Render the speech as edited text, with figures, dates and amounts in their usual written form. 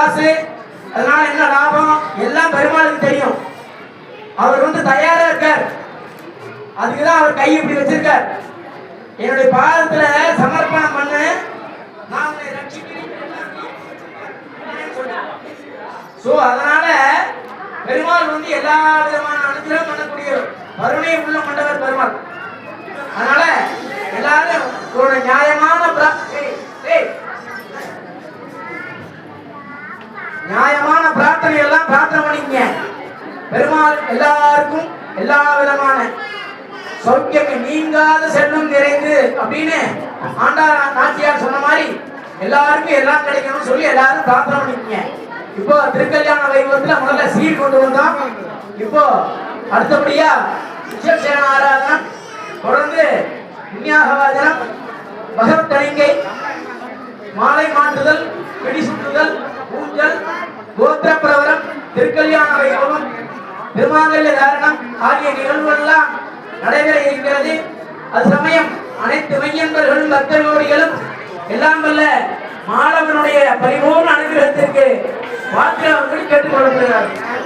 காசு, அதனால என்ன லாபம் எல்லாம் பெருமாளுக்கு தெரியும். அவர் தயாரா இருக்கார். அதுக்குதான் அவர் கை இப்படி வச்சிருக்கார். என்னுடைய பாதத்துல சமர்ப்பணம் பண்ணு, நான் உன்னை ரட்சிக்கிறேன். அதனால பெருமாள் எல்லா விதமான அனுகிரகம் பண்ணக்கூடிய கருணை உள்ள மண்டவர் பெருமாள். அதனால எல்லாரும் ஒரு நியாயமான பிரார்த்தனை எல்லாம் பிரார்த்தனை பண்ணிக்க. பெருமாள் எல்லாருக்கும் எல்லா விதமான சௌக்கியம் நீங்காத செல்வம் நிறைந்து அப்படின்னு ஆண்டார் நாச்சியார் சொன்ன மாதிரி எல்லாருக்கும் எல்லாம் கிடைக்கணும்னு சொல்லி எல்லாரும் பிரார்த்தனை பண்ணிக்க. இப்போ திருக்கல்யாண வைபவத்துல முதல்ல சீர் கொண்டு வந்தோம். இப்போ அடுத்தபடியா விசேஷ ஆராதனம், தொடர்ந்து புண்ணியாகவாதனம், பகவத் தணிக்கை, மாலை மாற்றுதல், பிடி சுற்றுதல், ஊஞ்சல், கோத்திர பிரவரம், திருக்கல்யாண வைபவம், திருமாங்கல்ய தாரணம் ஆகிய நிகழ்வுகள்லாம் நடைபெற இருக்கிறது. அது சமயம் அனைத்து மையன்பர்களும் பக்தர்களோடிகளும் எல்லாம் வல்ல மாணவனுடைய பரிபூர்ண அனுகிரகத்திற்கு வாக்கு அவர்கள் கேட்டுக் கொள்ளப்படுகிறார்கள்.